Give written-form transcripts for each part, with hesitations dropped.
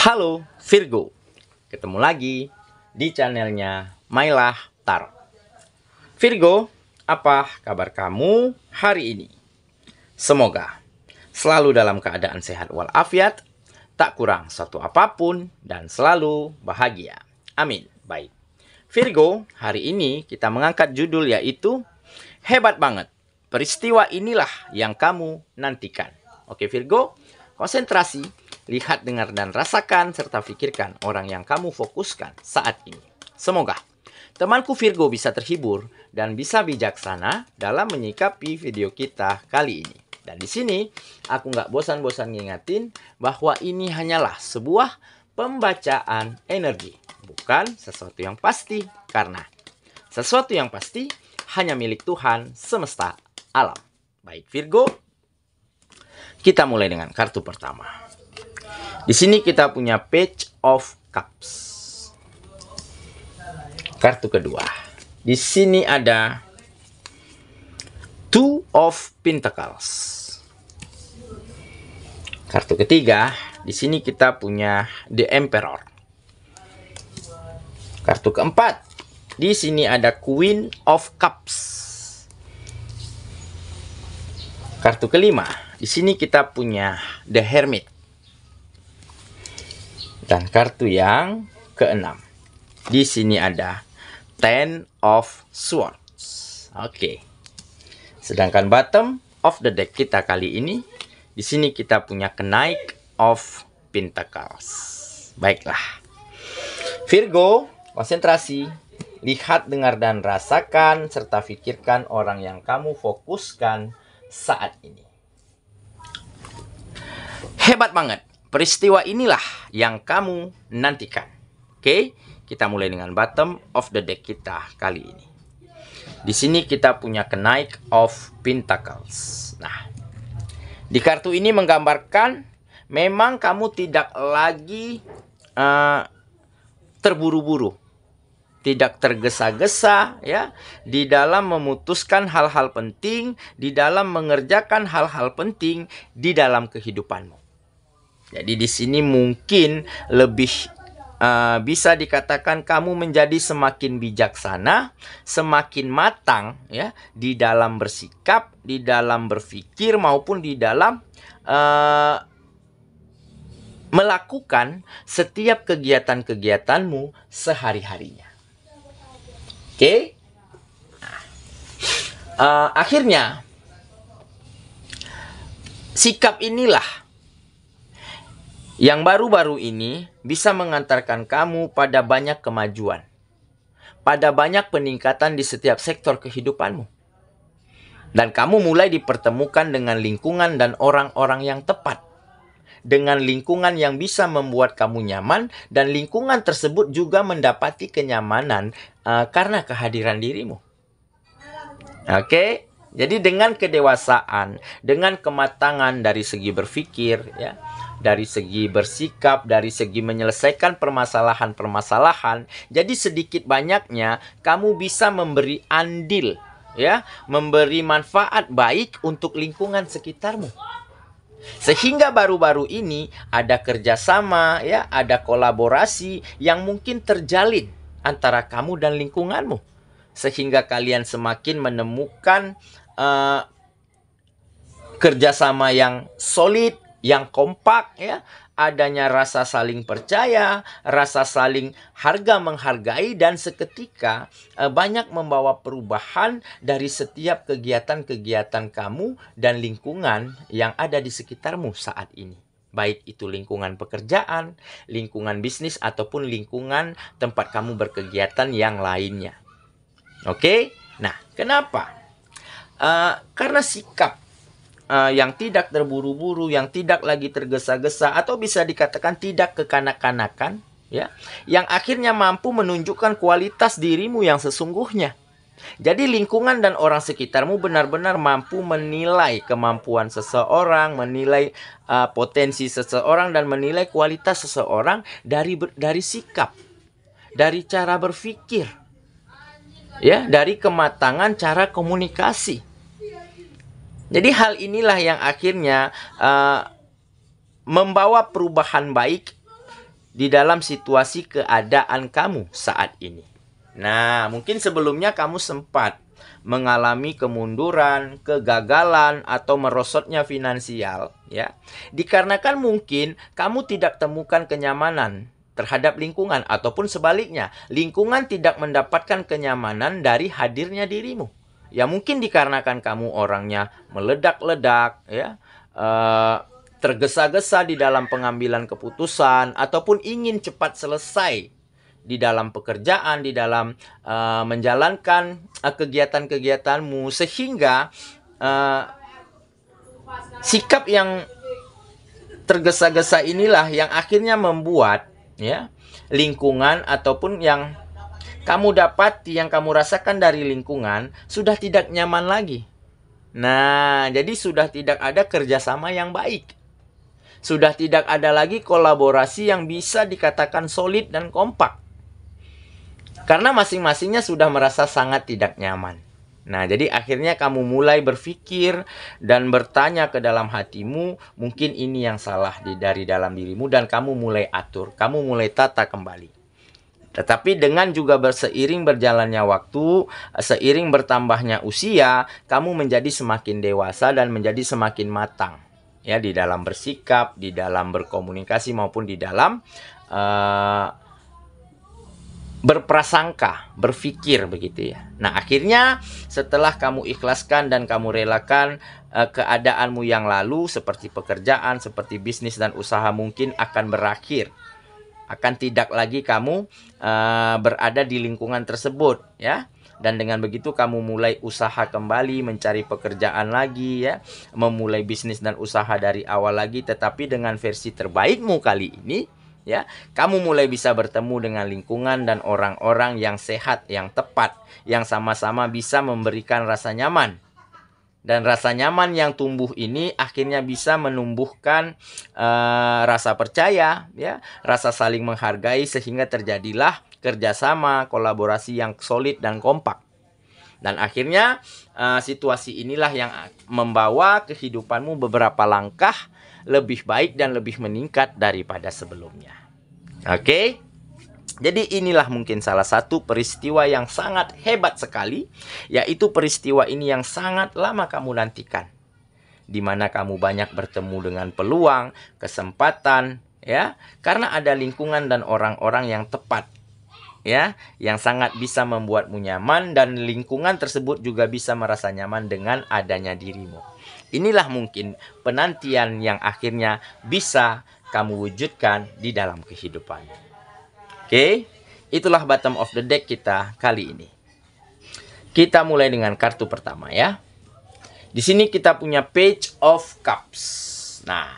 Halo Virgo, ketemu lagi di channelnya Mailah Tarot. Virgo, apa kabar kamu hari ini? Semoga selalu dalam keadaan sehat walafiat, tak kurang suatu apapun, dan selalu bahagia. Amin. Baik, Virgo, hari ini kita mengangkat judul yaitu Hebat Banget. Peristiwa inilah yang kamu nantikan. Oke Virgo, konsentrasi, lihat, dengar, dan rasakan, serta pikirkan orang yang kamu fokuskan saat ini. Semoga temanku Virgo bisa terhibur dan bisa bijaksana dalam menyikapi video kita kali ini. Dan di sini aku nggak bosan-bosan ngingetin bahwa ini hanyalah sebuah pembacaan energi, bukan sesuatu yang pasti. Karena sesuatu yang pasti hanya milik Tuhan semesta alam. Baik Virgo, kita mulai dengan kartu pertama. Di sini kita punya Page of Cups. Kartu kedua. Di sini ada Two of Pentacles. Kartu ketiga, di sini kita punya The Emperor. Kartu keempat, di sini ada Queen of Cups. Kartu kelima, di sini kita punya The Hermit. Dan kartu yang keenam, di sini ada Ten of Swords. Oke. Sedangkan bottom of the deck kita kali ini, di sini kita punya Knight of Pentacles. Baiklah. Virgo, konsentrasi, lihat, dengar, dan rasakan, serta pikirkan orang yang kamu fokuskan saat ini. Hebat banget. Peristiwa inilah yang kamu nantikan. Oke, kita mulai dengan bottom of the deck kita kali ini. Di sini kita punya Knight of Pentacles. Nah, di kartu ini menggambarkan memang kamu tidak lagi terburu-buru, tidak tergesa-gesa ya, di dalam memutuskan hal-hal penting, di dalam mengerjakan hal-hal penting di dalam kehidupanmu. Jadi di sini mungkin lebih bisa dikatakan kamu menjadi semakin bijaksana, semakin matang ya di dalam bersikap, di dalam berpikir maupun di dalam melakukan setiap kegiatan-kegiatanmu sehari-harinya. Oke? Akhirnya sikap inilah yang baru-baru ini bisa mengantarkan kamu pada banyak kemajuan, pada banyak peningkatan di setiap sektor kehidupanmu. Dan kamu mulai dipertemukan dengan lingkungan dan orang-orang yang tepat, dengan lingkungan yang bisa membuat kamu nyaman, dan lingkungan tersebut juga mendapati kenyamanan karena kehadiran dirimu. Oke? Jadi dengan kedewasaan, dengan kematangan dari segi berpikir ya, dari segi bersikap, dari segi menyelesaikan permasalahan-permasalahan, jadi sedikit banyaknya kamu bisa memberi andil ya, memberi manfaat baik untuk lingkungan sekitarmu. Sehingga baru-baru ini ada kerjasama ya, ada kolaborasi yang mungkin terjalin antara kamu dan lingkunganmu, sehingga kalian semakin menemukan kerjasama yang solid, yang kompak ya, adanya rasa saling percaya, rasa saling harga menghargai, dan seketika banyak membawa perubahan dari setiap kegiatan-kegiatan kamu dan lingkungan yang ada di sekitarmu saat ini. Baik itu lingkungan pekerjaan, lingkungan bisnis, ataupun lingkungan tempat kamu berkegiatan yang lainnya. Oke? Nah, kenapa? Karena sikap yang tidak terburu-buru, yang tidak lagi tergesa-gesa, atau bisa dikatakan tidak kekanak-kanakan, ya, yang akhirnya mampu menunjukkan kualitas dirimu yang sesungguhnya. Jadi lingkungan dan orang sekitarmu benar-benar mampu menilai kemampuan seseorang, menilai potensi seseorang, dan menilai kualitas seseorang dari sikap, dari cara berpikir, ya, dari kematangan cara komunikasi. Jadi hal inilah yang akhirnya membawa perubahan baik di dalam situasi keadaan kamu saat ini. Nah, mungkin sebelumnya kamu sempat mengalami kemunduran, kegagalan, atau merosotnya finansial, ya. Dikarenakan mungkin kamu tidak temukan kenyamanan terhadap lingkungan, ataupun sebaliknya, lingkungan tidak mendapatkan kenyamanan dari hadirnya dirimu. Ya, mungkin dikarenakan kamu orangnya meledak-ledak, ya, tergesa-gesa di dalam pengambilan keputusan, ataupun ingin cepat selesai di dalam pekerjaan, di dalam menjalankan kegiatan-kegiatanmu, sehingga sikap yang tergesa-gesa inilah yang akhirnya membuat, ya, lingkungan ataupun yang kamu dapati, yang kamu rasakan dari lingkungan sudah tidak nyaman lagi. Nah, jadi sudah tidak ada kerjasama yang baik. Sudah tidak ada lagi kolaborasi yang bisa dikatakan solid dan kompak. Karena masing-masingnya sudah merasa sangat tidak nyaman. Nah, jadi akhirnya kamu mulai berpikir dan bertanya ke dalam hatimu, mungkin ini yang salah dari dalam dirimu, dan kamu mulai atur, kamu mulai tata kembali. Tetapi dengan juga seiring berjalannya waktu, seiring bertambahnya usia, kamu menjadi semakin dewasa dan menjadi semakin matang. Ya, di dalam bersikap, di dalam berkomunikasi, maupun di dalam berprasangka, berpikir, begitu ya. Nah, akhirnya setelah kamu ikhlaskan dan kamu relakan keadaanmu yang lalu, seperti pekerjaan, seperti bisnis dan usaha, mungkin akan berakhir. Akan tidak lagi kamu berada di lingkungan tersebut, ya. Dan dengan begitu kamu mulai usaha kembali, mencari pekerjaan lagi, ya, memulai bisnis dan usaha dari awal lagi, tetapi dengan versi terbaikmu kali ini, ya. Kamu mulai bisa bertemu dengan lingkungan dan orang-orang yang sehat, yang tepat, yang sama-sama bisa memberikan rasa nyaman. Dan rasa nyaman yang tumbuh ini akhirnya bisa menumbuhkan rasa percaya, ya, rasa saling menghargai, sehingga terjadilah kerjasama, kolaborasi yang solid dan kompak. Dan akhirnya situasi inilah yang membawa kehidupanmu beberapa langkah lebih baik dan lebih meningkat daripada sebelumnya. Oke? Jadi inilah mungkin salah satu peristiwa yang sangat hebat sekali, yaitu peristiwa ini yang sangat lama kamu nantikan, di mana kamu banyak bertemu dengan peluang, kesempatan, ya, karena ada lingkungan dan orang-orang yang tepat, ya, yang sangat bisa membuatmu nyaman, dan lingkungan tersebut juga bisa merasa nyaman dengan adanya dirimu. Inilah mungkin penantian yang akhirnya bisa kamu wujudkan di dalam kehidupan. Oke, itulah bottom of the deck kita kali ini. Kita mulai dengan kartu pertama, ya. Di sini kita punya Page of Cups. Nah,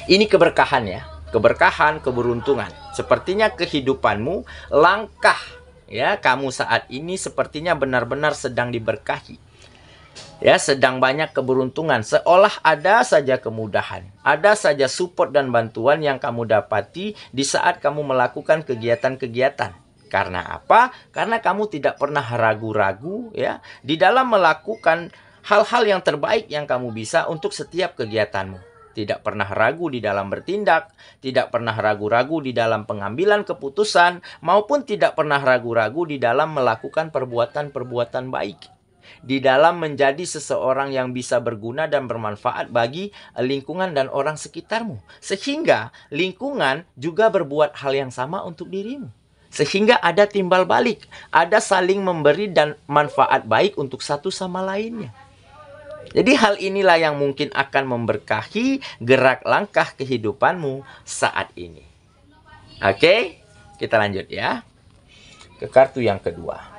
ini keberkahan, ya. Keberkahan, keberuntungan. Sepertinya kehidupanmu, langkah, ya, kamu saat ini sepertinya benar-benar sedang diberkahi. Ya, sedang banyak keberuntungan, seolah ada saja kemudahan, ada saja support dan bantuan yang kamu dapati di saat kamu melakukan kegiatan-kegiatan. Karena apa? Karena kamu tidak pernah ragu-ragu, ya, di dalam melakukan hal-hal yang terbaik yang kamu bisa untuk setiap kegiatanmu. Tidak pernah ragu di dalam bertindak, tidak pernah ragu-ragu di dalam pengambilan keputusan, maupun tidak pernah ragu-ragu di dalam melakukan perbuatan-perbuatan baik. Di dalam menjadi seseorang yang bisa berguna dan bermanfaat bagi lingkungan dan orang sekitarmu. Sehingga lingkungan juga berbuat hal yang sama untuk dirimu. Sehingga ada timbal balik, ada saling memberi dan manfaat baik untuk satu sama lainnya. Jadi hal inilah yang mungkin akan memberkahi gerak langkah kehidupanmu saat ini. Oke, kita lanjut, ya, ke kartu yang kedua.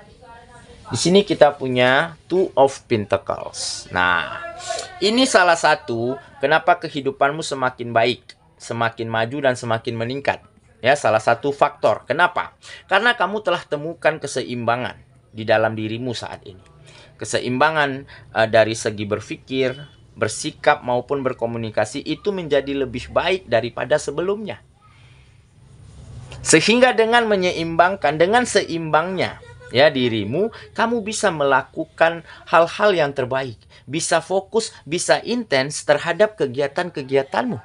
Di sini kita punya Two of Pentacles. Nah, ini salah satu kenapa kehidupanmu semakin baik, semakin maju dan semakin meningkat. Ya, salah satu faktor. Kenapa? Karena kamu telah temukan keseimbangan di dalam dirimu saat ini. Keseimbangan dari segi berpikir, bersikap maupun berkomunikasi itu menjadi lebih baik daripada sebelumnya. Sehingga dengan menyeimbangkan, dengan seimbangnya, ya, dirimu, kamu bisa melakukan hal-hal yang terbaik, bisa fokus, bisa intens terhadap kegiatan-kegiatanmu.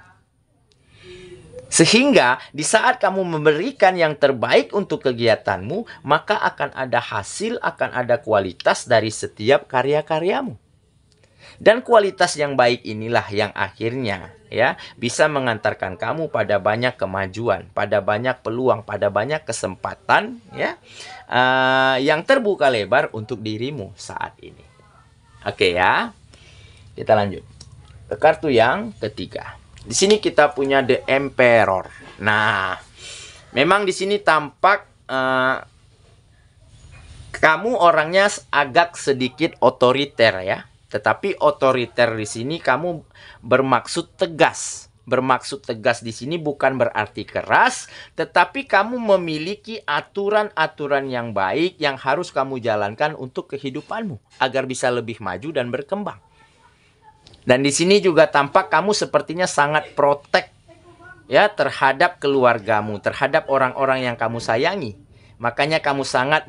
Sehingga di saat kamu memberikan yang terbaik untuk kegiatanmu, maka akan ada hasil, akan ada kualitas dari setiap karya-karyamu. Dan kualitas yang baik inilah yang akhirnya bisa mengantarkan kamu pada banyak kemajuan, pada banyak peluang, pada banyak kesempatan yang terbuka lebar untuk dirimu saat ini. Oke ya. Kita lanjut ke kartu yang ketiga. Di sini kita punya The Emperor. Nah, memang di sini tampak kamu orangnya agak sedikit otoriter ya. Tetapi otoriter di sini kamu bermaksud tegas. Bermaksud tegas di sini bukan berarti keras, tetapi kamu memiliki aturan-aturan yang baik yang harus kamu jalankan untuk kehidupanmu agar bisa lebih maju dan berkembang. Dan di sini juga tampak kamu sepertinya sangat protek terhadap keluargamu, terhadap orang-orang yang kamu sayangi. Makanya kamu sangat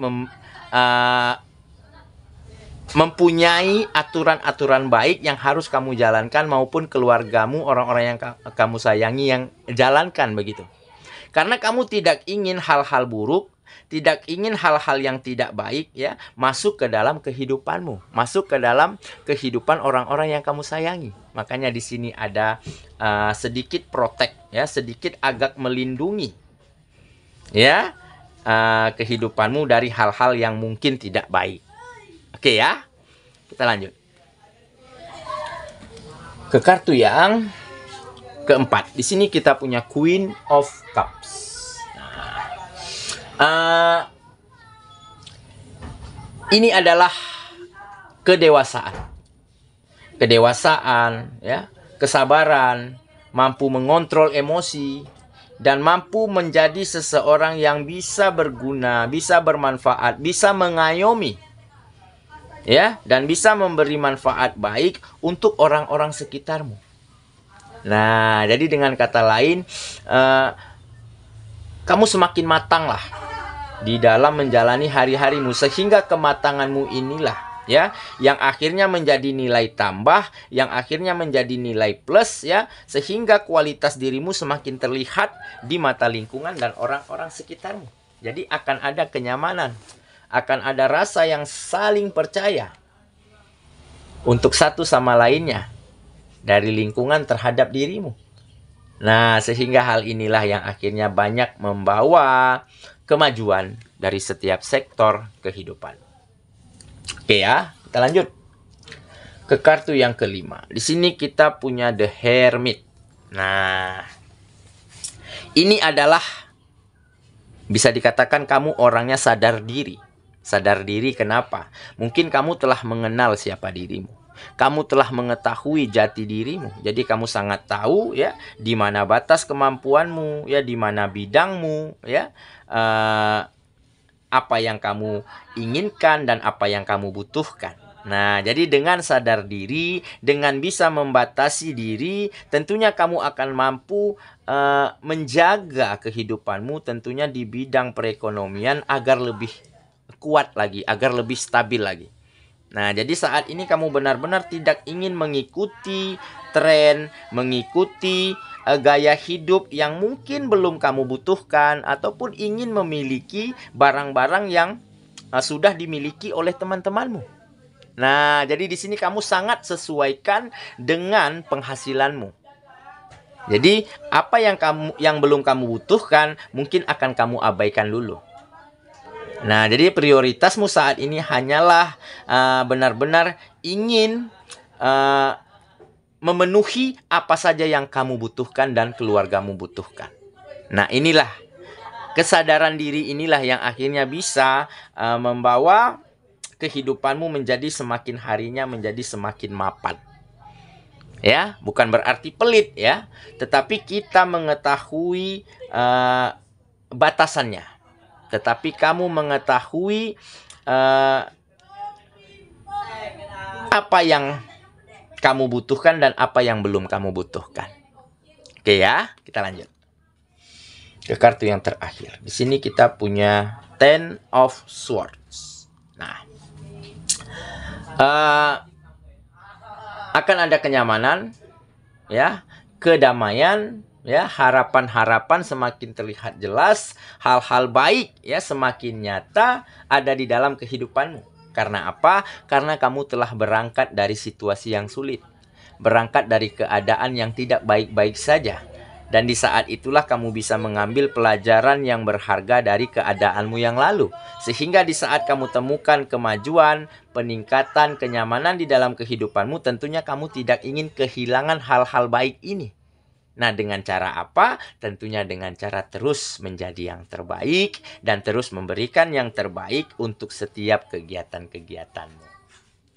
mempunyai aturan-aturan baik yang harus kamu jalankan maupun keluargamu, orang-orang yang kamu sayangi yang jalankan begitu. Karena kamu tidak ingin hal-hal buruk, tidak ingin hal-hal yang tidak baik masuk ke dalam kehidupanmu, masuk ke dalam kehidupan orang-orang yang kamu sayangi. Makanya di sini ada sedikit protek sedikit agak melindungi kehidupanmu dari hal-hal yang mungkin tidak baik. Oke ya. Kita lanjut ke kartu yang keempat. Di sini kita punya Queen of Cups. Ini adalah kedewasaan. Kedewasaan, kesabaran, mampu mengontrol emosi, dan mampu menjadi seseorang yang bisa berguna, bisa bermanfaat, bisa mengayomi, dan bisa memberi manfaat baik untuk orang-orang sekitarmu. Nah, jadi dengan kata lain, kamu semakin matang lah di dalam menjalani hari-harimu, sehingga kematanganmu inilah yang akhirnya menjadi nilai tambah, yang akhirnya menjadi nilai plus sehingga kualitas dirimu semakin terlihat di mata lingkungan dan orang-orang sekitarmu. Jadi akan ada kenyamanan, akan ada rasa yang saling percaya untuk satu sama lainnya dari lingkungan terhadap dirimu. Nah, sehingga hal inilah yang akhirnya banyak membawa kemajuan dari setiap sektor kehidupan. Oke ya, kita lanjut ke kartu yang kelima. Di sini kita punya The Hermit. Nah, ini adalah bisa dikatakan kamu orangnya sadar diri. Sadar diri kenapa? Mungkin kamu telah mengenal siapa dirimu. Kamu telah mengetahui jati dirimu. Jadi kamu sangat tahu di mana batas kemampuanmu, di mana bidangmu, apa yang kamu inginkan dan apa yang kamu butuhkan. Nah, jadi dengan sadar diri, dengan bisa membatasi diri, tentunya kamu akan mampu menjaga kehidupanmu tentunya di bidang perekonomian agar lebih kuat lagi, agar lebih stabil lagi. Nah, jadi saat ini kamu benar-benar tidak ingin mengikuti tren, mengikuti gaya hidup yang mungkin belum kamu butuhkan, ataupun ingin memiliki barang-barang yang sudah dimiliki oleh teman-temanmu. Nah, jadi di sini kamu sangat sesuaikan dengan penghasilanmu. Jadi, apa yang belum kamu butuhkan mungkin akan kamu abaikan dulu. Nah, jadi prioritasmu saat ini hanyalah benar-benar ingin memenuhi apa saja yang kamu butuhkan dan keluargamu butuhkan. Nah, inilah kesadaran diri inilah yang akhirnya bisa membawa kehidupanmu menjadi semakin harinya menjadi semakin mapan. Bukan berarti pelit tetapi kita mengetahui batasannya. Tetapi kamu mengetahui apa yang kamu butuhkan dan apa yang belum kamu butuhkan. Oke ya, kita lanjut ke kartu yang terakhir. Di sini kita punya Ten of Swords. Nah, akan ada kenyamanan, kedamaian, Ya, harapan-harapan semakin terlihat jelas, hal-hal baik ya semakin nyata ada di dalam kehidupanmu. Karena apa? Karena kamu telah berangkat dari situasi yang sulit. Berangkat dari keadaan yang tidak baik-baik saja. Dan di saat itulah kamu bisa mengambil pelajaran yang berharga dari keadaanmu yang lalu. Sehingga di saat kamu temukan kemajuan, peningkatan, kenyamanan di dalam kehidupanmu, tentunya kamu tidak ingin kehilangan hal-hal baik ini. Nah, dengan cara apa? Tentunya dengan cara terus menjadi yang terbaik dan terus memberikan yang terbaik untuk setiap kegiatan-kegiatanmu.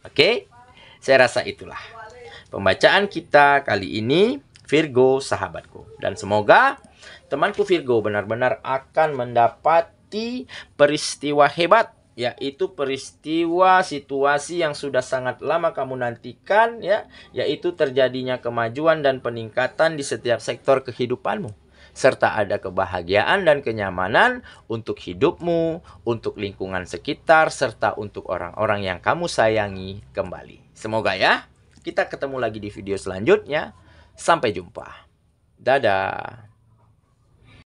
Oke? Saya rasa itulah pembacaan kita kali ini, Virgo sahabatku. Dan semoga temanku Virgo benar-benar akan mendapati peristiwa hebat, yaitu peristiwa situasi yang sudah sangat lama kamu nantikan, ya, yaitu terjadinya kemajuan dan peningkatan di setiap sektor kehidupanmu, serta ada kebahagiaan dan kenyamanan untuk hidupmu, untuk lingkungan sekitar, serta untuk orang-orang yang kamu sayangi kembali. Semoga ya. Kita ketemu lagi di video selanjutnya. Sampai jumpa. Dadah.